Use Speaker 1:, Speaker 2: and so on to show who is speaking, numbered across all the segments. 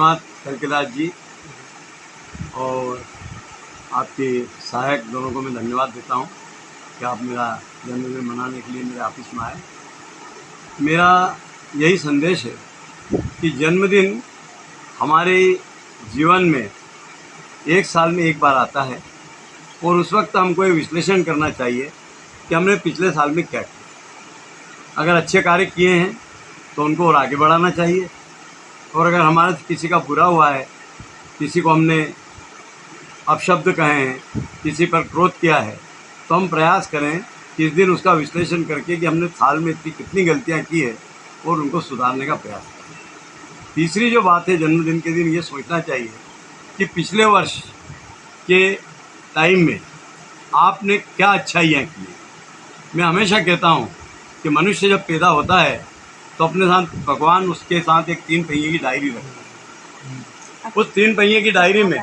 Speaker 1: धन्यवाद कलकीदास जी और आपके सहायक दोनों को मैं धन्यवाद देता हूँ कि आप मेरा जन्मदिन मनाने के लिए मेरे ऑफिस में आए। मेरा यही संदेश है कि जन्मदिन हमारे जीवन में एक साल में एक बार आता है और उस वक्त हमको ये विश्लेषण करना चाहिए कि हमने पिछले साल में क्या किया। अगर अच्छे कार्य किए हैं तो उनको और आगे बढ़ाना चाहिए, और अगर हमारे किसी का बुरा हुआ है, किसी को हमने अपशब्द कहे हैं, किसी पर क्रोध किया है, तो हम प्रयास करें कि इस दिन उसका विश्लेषण करके कि हमने साल में इतनी कितनी गलतियां की है और उनको सुधारने का प्रयास करें। तीसरी जो बात है, जन्मदिन के दिन ये सोचना चाहिए कि पिछले वर्ष के टाइम में आपने क्या अच्छाइयाँ की हैं। मैं हमेशा कहता हूँ कि मनुष्य जब पैदा होता है तो अपने साथ भगवान उसके साथ एक 3 पहिए की डायरी रखता है। उस 3 पहिए की डायरी में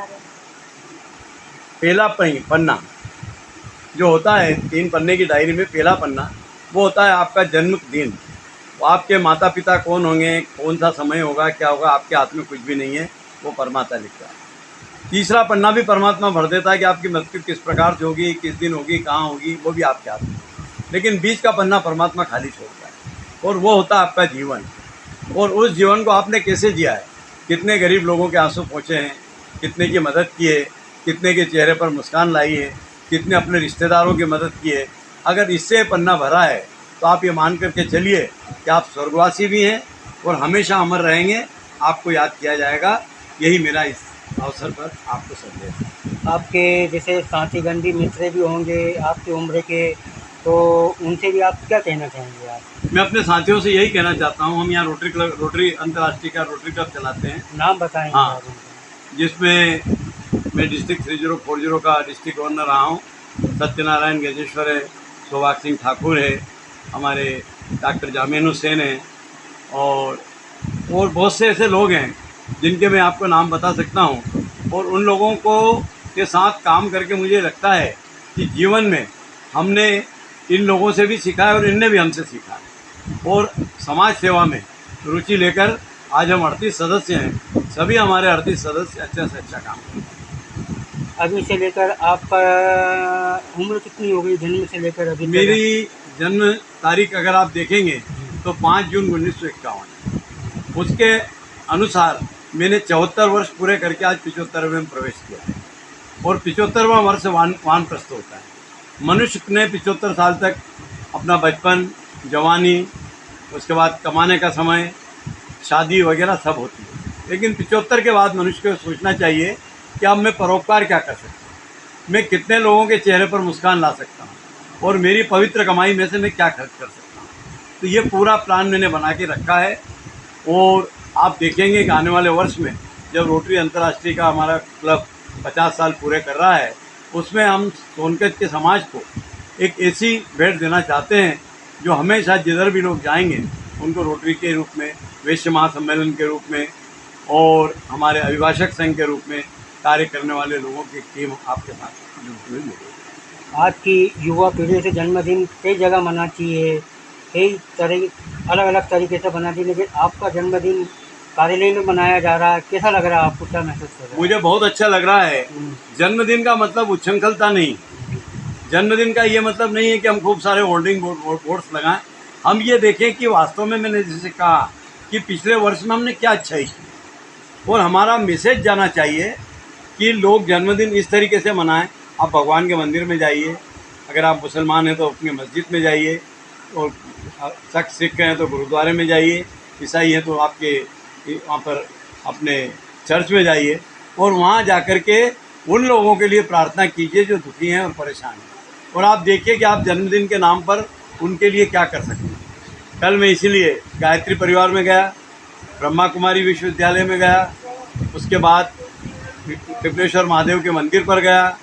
Speaker 1: पहला पन्ना जो होता है, 3 पन्ने की डायरी में पहला पन्ना वो होता है आपका जन्मदिन। वो आपके माता पिता कौन होंगे, कौन सा समय होगा, क्या होगा, आपके हाथ में कुछ भी नहीं है, वो परमात्मा लिखता है। तीसरा पन्ना भी परमात्मा भर देता है कि आपकी मृत्यु किस प्रकार से होगी, किस दिन होगी, कहाँ होगी, वो भी आपके हाथ में। लेकिन बीच का पन्ना परमात्मा खाली छोड़ता है और वो होता है आपका जीवन। और उस जीवन को आपने कैसे जिया है, कितने गरीब लोगों के आंसू पहुँचे हैं, कितने की मदद की है, कितने के चेहरे पर मुस्कान लाई है, कितने अपने रिश्तेदारों की मदद की है। अगर इससे पन्ना भरा है तो आप ये मान करके चलिए कि आप स्वर्गवासी भी हैं और हमेशा अमर रहेंगे, आपको याद किया जाएगा। यही मेरा इस अवसर पर आपको संदेश है।
Speaker 2: आपके जैसे साथीगण भी मित्र भी होंगे आपकी उम्र के, तो उनसे भी आप क्या कहना चाहेंगे आप?
Speaker 1: मैं अपने साथियों से यही कहना चाहता हूँ, हम यहाँ रोटरी अंतर्राष्ट्रीय का रोटरी क्लब चलाते हैं।
Speaker 2: नाम बताएंगे
Speaker 1: हाँ,
Speaker 2: आप उनका?
Speaker 1: जिसमें मैं डिस्ट्रिक्ट 3040 का डिस्ट्रिक्ट गवर्नर रहा हूँ। सत्यनारायण गजेश्वर है, सौभाग सिंह ठाकुर है, हमारे डॉक्टर जामीन हुसैन हैं और बहुत से ऐसे लोग हैं जिनके मैं आपको नाम बता सकता हूँ। और उन लोगों को के साथ काम करके मुझे लगता है कि जीवन में हमने इन लोगों से भी सीखा है और इनने भी हमसे सीखा है। और समाज सेवा में रुचि लेकर आज हम 38 सदस्य हैं। सभी हमारे 38 सदस्य अच्छे से अच्छा काम करते हैं।
Speaker 2: अभी से लेकर आपका उम्र कितनी हो गई, जन्म से लेकर अभी तक?
Speaker 1: मेरी जन्म तारीख अगर आप देखेंगे तो 5 जून 1951। उसके अनुसार मैंने 74 वर्ष पूरे करके आज 75वें में प्रवेश किया है और 75वां वर्ष वानप्रस्थ होता है। मनुष्य ने 75 साल तक अपना बचपन, जवानी, उसके बाद कमाने का समय, शादी वगैरह सब होती है। लेकिन 75 के बाद मनुष्य को सोचना चाहिए कि अब मैं परोपकार क्या कर सकता हूँ, मैं कितने लोगों के चेहरे पर मुस्कान ला सकता हूँ और मेरी पवित्र कमाई में से मैं क्या खर्च कर सकता हूँ। तो ये पूरा प्लान मैंने बना के रखा है। और आप देखेंगे कि आने वाले वर्ष में जब रोटरी अंतर्राष्ट्रीय का हमारा क्लब 50 साल पूरे कर रहा है, उसमें हम सोनकत के समाज को एक ऐसी भेंट देना चाहते हैं जो हमेशा जिधर भी लोग जाएंगे उनको रोटरी के रूप में, वैश्य महासम्मेलन के रूप में और हमारे अभिभाषक संघ के रूप में कार्य करने वाले लोगों की टीम आपके साथ जुड़ती हुई मिलेगी।
Speaker 2: आज की युवा पीढ़ी से जन्मदिन कई जगह मनाती है, कई तरह अलग अलग तरीके से बनाती है, लेकिन आपका जन्मदिन कार्यालय में मनाया जा रहा है। कैसा लग रहा है आपको, क्या महसूस कर रहे हैं?
Speaker 1: मुझे बहुत अच्छा लग रहा है। जन्मदिन का मतलब उच्छृंखलता नहीं, जन्मदिन का ये मतलब नहीं है कि हम खूब सारे होर्डिंग बोर्ड्स लगाएं। हम ये देखें कि वास्तव में मैंने जैसे कहा कि पिछले वर्ष में हमने क्या अच्छाई की और हमारा मैसेज जाना चाहिए कि लोग जन्मदिन इस तरीके से मनाएं। आप भगवान के मंदिर में जाइए, अगर आप मुसलमान हैं तो अपनी मस्जिद में जाइए, और सिख हैं तो गुरुद्वारे में जाइए, ईसाई हैं तो आपके वहाँ पर अपने चर्च में जाइए और वहाँ जा कर के उन लोगों के लिए प्रार्थना कीजिए जो दुखी हैं और परेशान हैं। और आप देखिए कि आप जन्मदिन के नाम पर उनके लिए क्या कर सकते हैं। कल मैं इसीलिए गायत्री परिवार में गया, ब्रह्मा कुमारी विश्वविद्यालय में गया, उसके बाद त्रिपुरेश्वर महादेव के मंदिर पर गया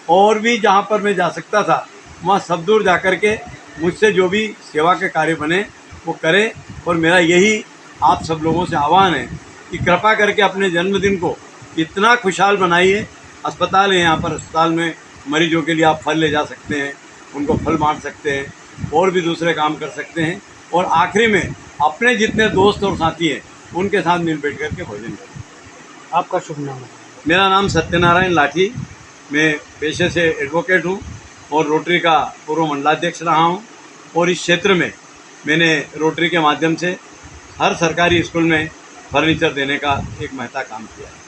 Speaker 1: और भी जहाँ पर मैं जा सकता था वहाँ सब दूर जा कर के मुझसे जो भी सेवा के कार्य बने वो करें। और मेरा यही आप सब लोगों से आह्वान है कि कृपा करके अपने जन्मदिन को इतना खुशहाल बनाइए। अस्पताल है यहाँ पर, अस्पताल में मरीजों के लिए आप फल ले जा सकते हैं, उनको फल बांट सकते हैं और भी दूसरे काम कर सकते हैं। और आखिरी में अपने जितने दोस्त और साथी हैं उनके साथ मिल बैठ कर के भोजन करें।
Speaker 2: आपका शुभ नाम है?
Speaker 1: मेरा नाम सत्यनारायण लाठी, मैं पेशे से एडवोकेट हूँ और रोटरी का पूर्व मंडलाध्यक्ष रहा हूँ। और इस क्षेत्र में मैंने रोटरी के माध्यम से हर सरकारी स्कूल में फर्नीचर देने का एक महता काम किया है।